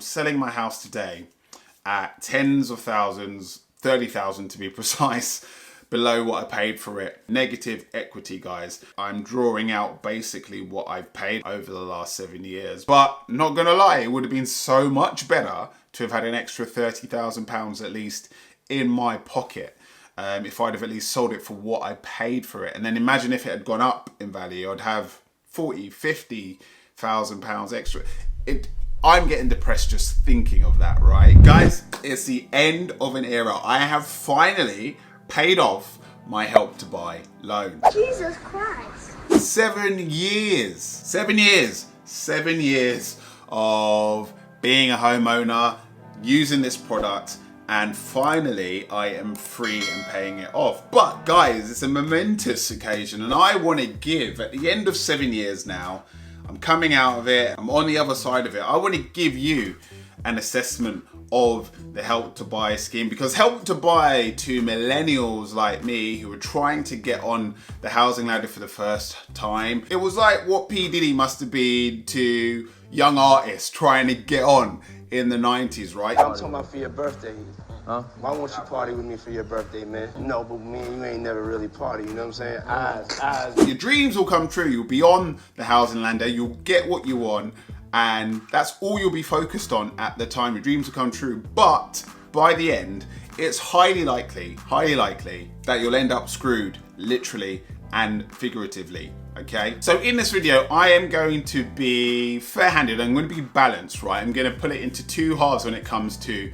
selling my house today at tens of thousands, 30,000 to be precise, below what I paid for it. Negative equity, guys. I'm drawing out basically what I've paid over the last 7 years. But not gonna lie, it would have been so much better to have had an extra £30,000 at least in my pocket. If I'd have at least sold it for what I paid for it. And then imagine if it had gone up in value, I'd have 40, 50,000 pounds extra. I'm getting depressed just thinking of that, right? Guys, it's the end of an era. I have finally paid off my Help to Buy loan. Jesus Christ. 7 years. 7 years. 7 years of being a homeowner, using this product, and finally I am free and paying it off. But guys, it's a momentous occasion, and I want to give, at the end of 7 years now, I'm coming out of it, I'm on the other side of it, I want to give you an assessment of the Help to Buy scheme, because Help to Buy to millennials like me who are trying to get on the housing ladder for the first time, it was like what P. Diddy must have been to young artists trying to get on in the 90s, right? I'm talking about for your birthday. Huh? Why won't you party with me for your birthday, man? No, but me and you ain't never really party, you know what I'm saying? Eyes. Your dreams will come true. You'll be on the housing ladder, you'll get what you want, and that's all you'll be focused on at the time. Your dreams will come true, but by the end, it's highly likely that you'll end up screwed, literally and figuratively, okay? So in this video, I am going to be fair-handed, I'm going to be balanced, right? I'm going to put it into two halves when it comes to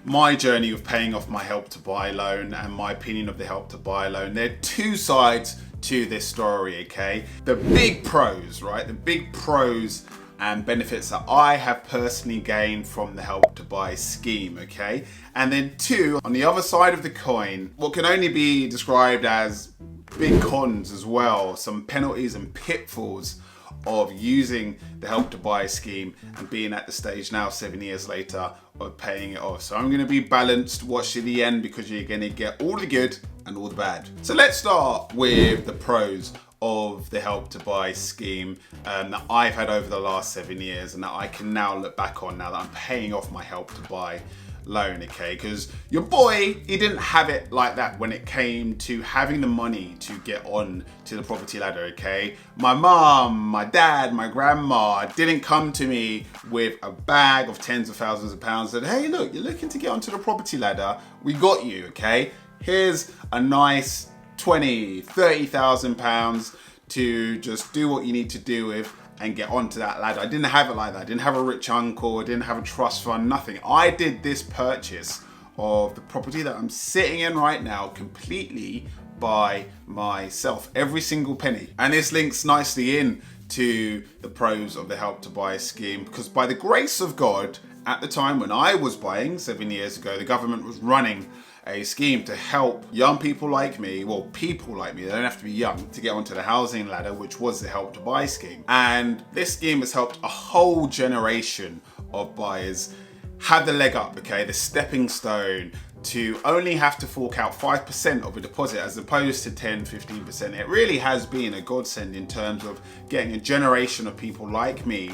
my journey of paying off my Help to Buy loan and my opinion of the Help to Buy loan. There are two sides to this story, okay? The big pros, right? The big pros and benefits that I have personally gained from the Help to Buy scheme, okay? And then two, on the other side of the coin, what can only be described as big cons as well, some penalties and pitfalls of using the Help to Buy scheme and being at the stage now 7 years later of paying it off. So I'm going to be balanced, watch to the end, because you're going to get all the good and all the bad. So let's start with the pros of the Help to Buy scheme that I've had over the last 7 years and that I can now look back on now that I'm paying off my Help to Buy loan, okay? Because your boy, he didn't have it like that when it came to having the money to get on to the property ladder, okay? My mom, my dad, my grandma didn't come to me with a bag of tens of thousands of pounds and said, hey, look, you're looking to get onto the property ladder, we got you, okay? Here's a nice 20, 30,000 pounds to just do what you need to do with and get onto that ladder. I didn't have it like that. I didn't have a rich uncle. I didn't have a trust fund, nothing. I did this purchase of the property that I'm sitting in right now completely by myself, every single penny. And this links nicely in to the pros of the Help to Buy scheme, because by the grace of God, at the time when I was buying 7 years ago, the government was running a scheme to help young people like me, well, people like me, they don't have to be young, to get onto the housing ladder, which was the Help to Buy scheme. And this scheme has helped a whole generation of buyers have the leg up, okay, the stepping stone to only have to fork out 5% of a deposit as opposed to 10, 15%. It really has been a godsend in terms of getting a generation of people like me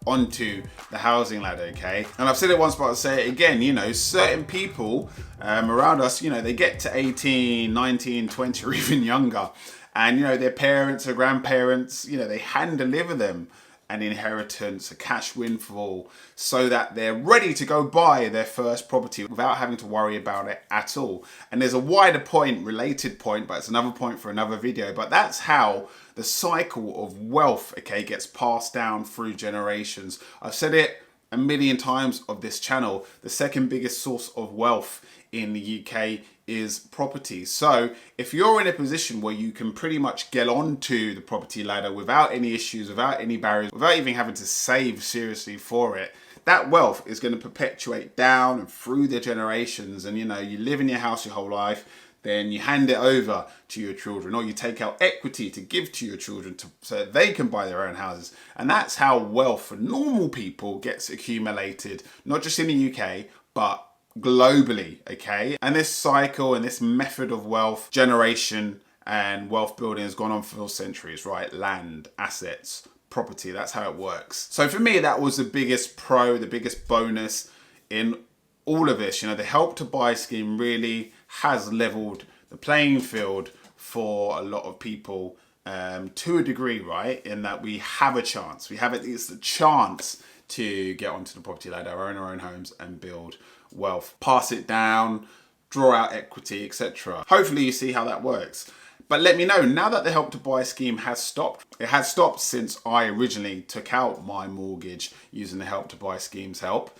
onto the housing ladder, okay? And I've said it once, but I'll say it again, you know, certain people around us, you know, they get to 18, 19, 20 or even younger, and, you know, their parents or grandparents, you know, they hand deliver them an inheritance, a cash windfall, so that they're ready to go buy their first property without having to worry about it at all. And there's a wider point, related point, but it's another point for another video, but that's how the cycle of wealth, okay, gets passed down through generations. I've said it a million times of this channel, the second biggest source of wealth in the UK is property. So if you're in a position where you can pretty much get onto the property ladder without any issues, without any barriers, without even having to save seriously for it, that wealth is going to perpetuate down and through the generations. And you know, you live in your house your whole life, then you hand it over to your children, or you take out equity to give to your children so that they can buy their own houses. And that's how wealth for normal people gets accumulated, not just in the UK, but globally, okay? And this cycle and this method of wealth generation and wealth building has gone on for centuries, right? Land, assets, property. That's how it works. So for me, that was the biggest pro, the biggest bonus in all of this. You know, the Help to Buy scheme really has leveled the playing field for a lot of people to a degree, right? In that we have a chance. We have at least a chance to get onto the property ladder, own our own homes and build wealth, pass it down, draw out equity, etc. Hopefully you see how that works. But let me know, now that the Help to Buy scheme has stopped, it has stopped since I originally took out my mortgage using the Help to Buy scheme's help.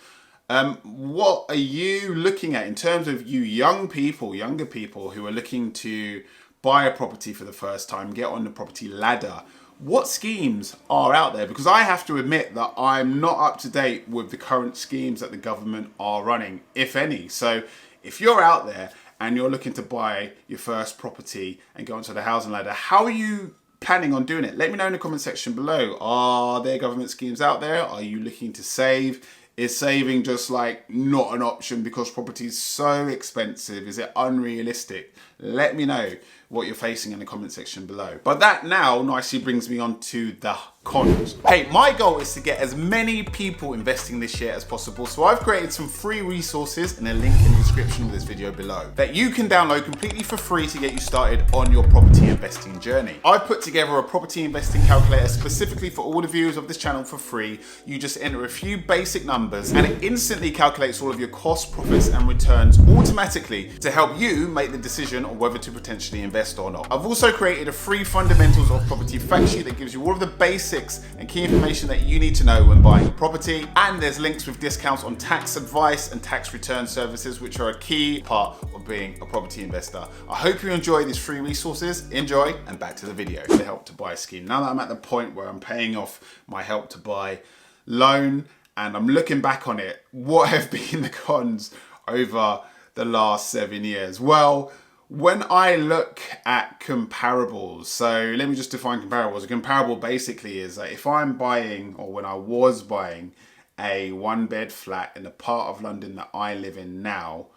What are you looking at in terms of you younger people who are looking to buy a property for the first time, get on the property ladder? What schemes are out there? Because I have to admit that I'm not up to date with the current schemes that the government are running, if any. So if you're out there and you're looking to buy your first property and go onto the housing ladder, how are you planning on doing it? Let me know in the comment section below. Are there government schemes out there? Are you looking to save? Is saving just like not an option because property is so expensive? Is it unrealistic? Let me know what you're facing in the comment section below. But that now nicely brings me on to the cons. Hey, my goal is to get as many people investing this year as possible. So I've created some free resources and a link in the description of this video below that you can download completely for free to get you started on your property investing journey. I've put together a property investing calculator specifically for all the viewers of this channel for free. You just enter a few basic numbers and it instantly calculates all of your costs, profits and returns automatically to help you make the decision on whether to potentially invest or not. I've also created a free fundamentals of property fact sheet that gives you all of the basics and key information that you need to know when buying a property. And there's links with discounts on tax advice and tax return services, which are a key part of being a property investor. I hope you enjoy these free resources. Enjoy, and back to the video. The Help to Buy scheme. Now that I'm at the point where I'm paying off my Help to Buy loan and I'm looking back on it, what have been the cons over the last 7 years? Well, when I look at comparables, so let me just define comparables. A comparable basically is that if I'm buying, or when I was buying, a 1-bed flat in the part of London that I live in now,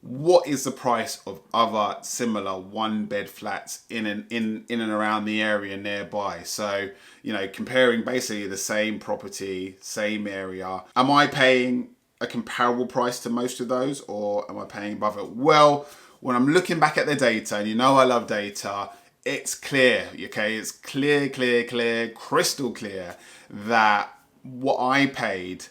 what is the price of other similar 1-bed flats in and around the area nearby? So, you know, comparing basically the same property, same area, am I paying a comparable price to most of those, or am I paying above it? Well, when I'm looking back at the data, and you know I love data, it's clear, okay? It's clear, crystal clear that what I paid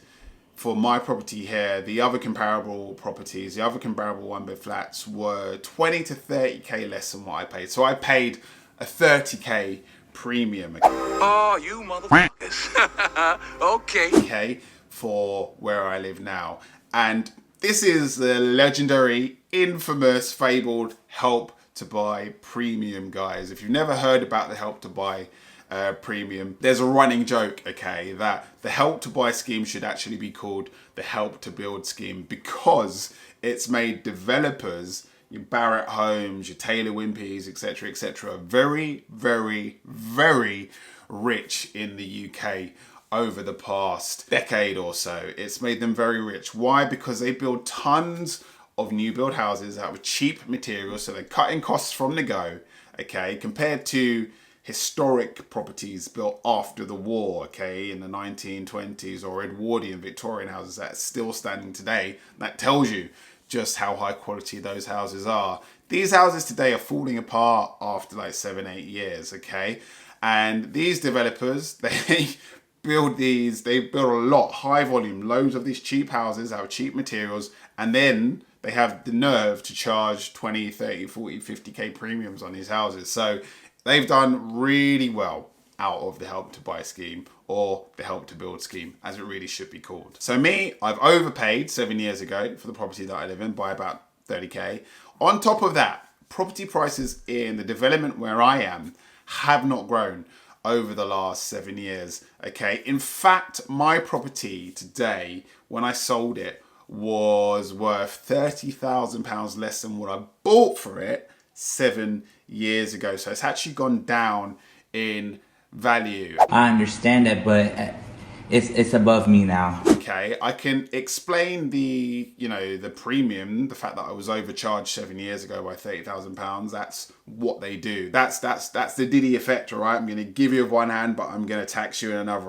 for my property here, the other comparable properties, the other comparable 1-bed flats were 20 to 30k less than what I paid. So I paid a 30k premium. Oh, you motherfuckers. Okay. Okay, for where I live now. And this is the legendary, infamous, fabled Help to Buy premium, guys. If you've never heard about the Help to Buy premium, there's a running joke, okay, that the Help to Buy scheme should actually be called the Help to Build scheme because it's made developers, your Barratt Homes, your Taylor Wimpey's, etc., very, very, very rich in the UK over the past decade or so. It's made them very rich. Why? Because they build tons of new build houses out of cheap materials, so they're cutting costs from the go, okay, compared to historic properties built after the war, okay, in the 1920s, or Edwardian Victorian houses that are still standing today. That tells you just how high quality those houses are. These houses today are falling apart after like 7-8 years, okay, and these developers, they build a lot, high volume, loads of these cheap houses out of cheap materials, and then they have the nerve to charge 20, 30, 40, 50k premiums on these houses. So they've done really well out of the Help to Buy scheme, or the Help to Build scheme, as it really should be called. So me, I've overpaid 7 years ago for the property that I live in by about 30k. On top of that, property prices in the development where I am have not grown over the last 7 years, okay? In fact, my property today, when I sold it, was worth £30,000 less than what I bought for it 7 years ago. So it's actually gone down in value. I understand that, but it's above me now. Okay, I can explain the, you know, the premium, the fact that I was overcharged 7 years ago by £30,000. That's what they do. That's the Diddy effect, all right? I'm going to give you with one hand, but I'm going to tax you in another.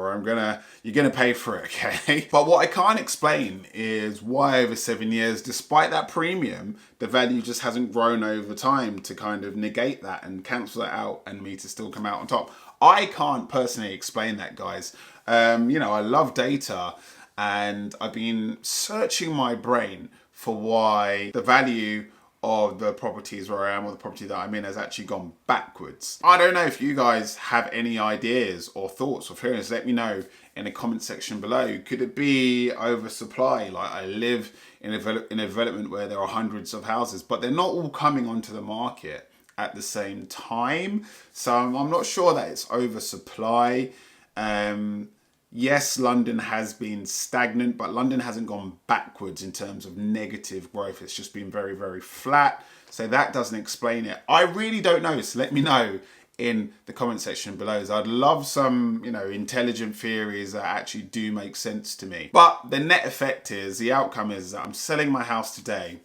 You're going to pay for it, okay? But what I can't explain is why over 7 years, despite that premium, the value just hasn't grown over time to kind of negate that and cancel that out and me to still come out on top. I can't personally explain that, guys. You know, I love data and I've been searching my brain for why the value of the properties where I am or the property that I'm in has actually gone backwards. I don't know if you guys have any ideas or thoughts or feelings. Let me know in the comment section below. Could it be oversupply? Like, I live in a development where there are hundreds of houses, but they're not all coming onto the market at the same time. So I'm not sure that it's oversupply. Yes, London has been stagnant, but London hasn't gone backwards in terms of negative growth. It's just been very, very flat. So that doesn't explain it. I really don't know. So let me know in the comment section below. So I'd love some, you know, intelligent theories that actually do make sense to me. But the net effect is, the outcome is that I'm selling my house today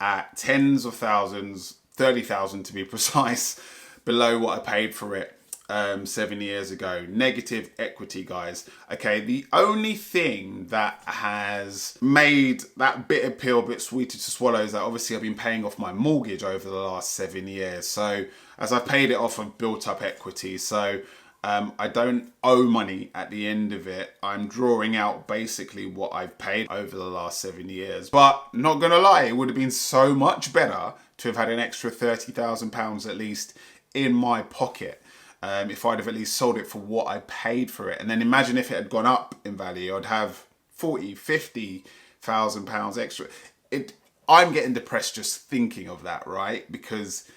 at tens of thousands, 30,000 to be precise, below what I paid for it 7 years ago. Negative equity, guys. Okay, the only thing that has made that bitter pill a bit sweeter to swallow is that obviously I've been paying off my mortgage over the last 7 years. So as I've paid it off, I've built up equity. So I don't owe money at the end of it. I'm drawing out basically what I've paid over the last 7 years. But not gonna lie, it would have been so much better to have had an extra £30,000 at least in my pocket. If I'd have at least sold it for what I paid for it. And then imagine if it had gone up in value, I'd have 40, 50,000 pounds extra. I'm getting depressed just thinking of that, right? Because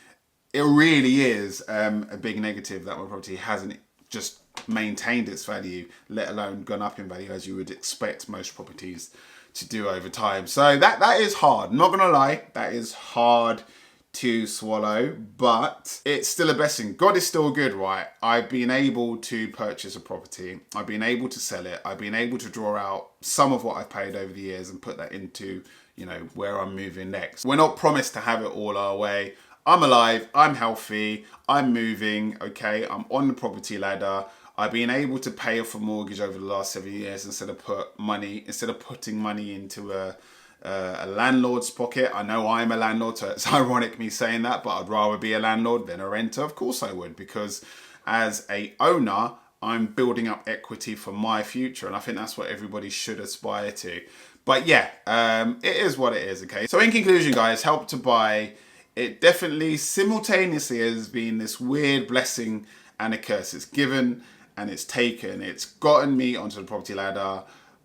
it really is a big negative that my property hasn't just maintained its value, let alone gone up in value, as you would expect most properties to do over time. So that is hard. Not gonna lie, that is hard to swallow, but it's still a blessing. God is still good, right? I've been able to purchase a property. I've been able to sell it. I've been able to draw out some of what I've paid over the years and put that into, you know, where I'm moving next. We're not promised to have it all our way. I'm alive, I'm healthy, I'm moving, okay? I'm on the property ladder. I've been able to pay off a mortgage over the last 7 years instead of putting money into a landlord's pocket. I know I'm a landlord, so it's ironic me saying that, but I'd rather be a landlord than a renter. Of course I would, because as a owner, I'm building up equity for my future, and I think that's what everybody should aspire to. But yeah, it is what it is, okay? So in conclusion, guys, Help to Buy, it definitely simultaneously has been this weird blessing and a curse. It's given and it's taken. It's gotten me onto the property ladder,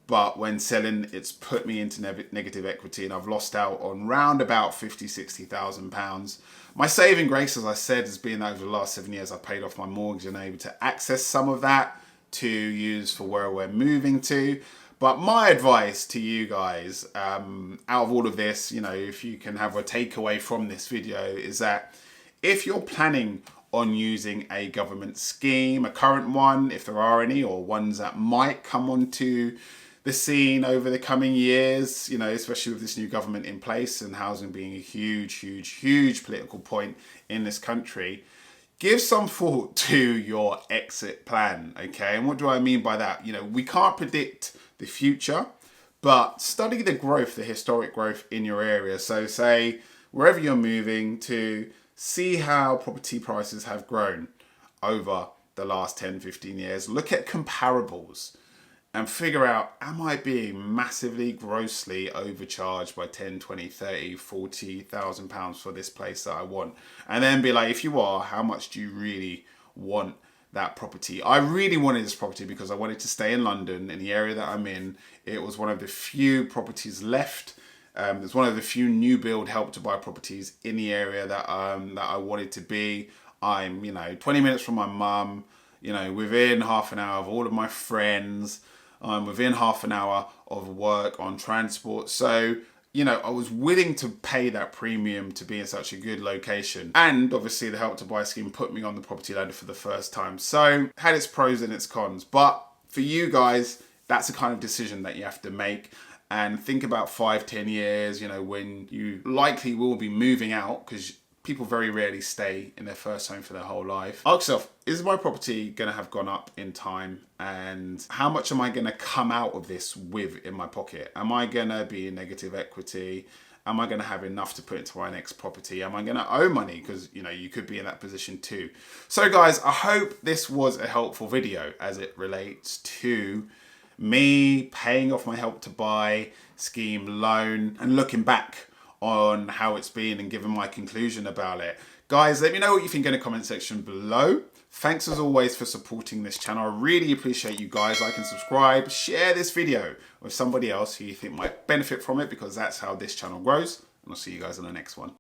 but when selling, it's put me into negative equity, and I've lost out on round about 50, 60,000 pounds. My saving grace, as I said, has been over the last 7 years, I paid off my mortgage and able to access some of that to use for where we're moving to. But my advice to you guys, out of all of this, you know, if you can have a takeaway from this video, is that if you're planning on using a government scheme, a current one, if there are any, or ones that might come onto the scene over the coming years, you know, especially with this new government in place and housing being a huge, huge, huge political point in this country, give some thought to your exit plan, okay? And what do I mean by that? You know, we can't predict the future, but study the growth, the historic growth in your area. So say, wherever you're moving to, see how property prices have grown over the last 10, 15 years. Look at comparables and figure out, am I being massively, grossly overcharged by 10, 20, 30, 40,000 pounds for this place that I want? And then be like, if you are, how much do you really want that property? I really wanted this property because I wanted to stay in London, in the area that I'm in. It was one of the few properties left. It's one of the few new build Help to Buy properties in the area that I wanted to be. I'm, you know, 20 minutes from my mum, you know, within half an hour of all of my friends. I'm within half an hour of work on transport. So, you know, I was willing to pay that premium to be in such a good location. And obviously the Help to Buy scheme put me on the property ladder for the first time. So had its pros and its cons. But for you guys, that's the kind of decision that you have to make. And think about 5-10 years, you know, when you likely will be moving out, because people very rarely stay in their first home for their whole life. Ask yourself, is my property going to have gone up in time? And how much am I going to come out of this with in my pocket? Am I going to be in negative equity? Am I going to have enough to put into my next property? Am I going to owe money? Because, you know, you could be in that position too. So guys, I hope this was a helpful video as it relates to me paying off my Help to Buy scheme loan and looking back on how it's been and giving my conclusion about it. Guys, let me know what you think in the comment section below. Thanks as always for supporting this channel. I really appreciate you guys. Like and subscribe, share this video with somebody else who you think might benefit from it, because that's how this channel grows. And I'll see you guys on the next one.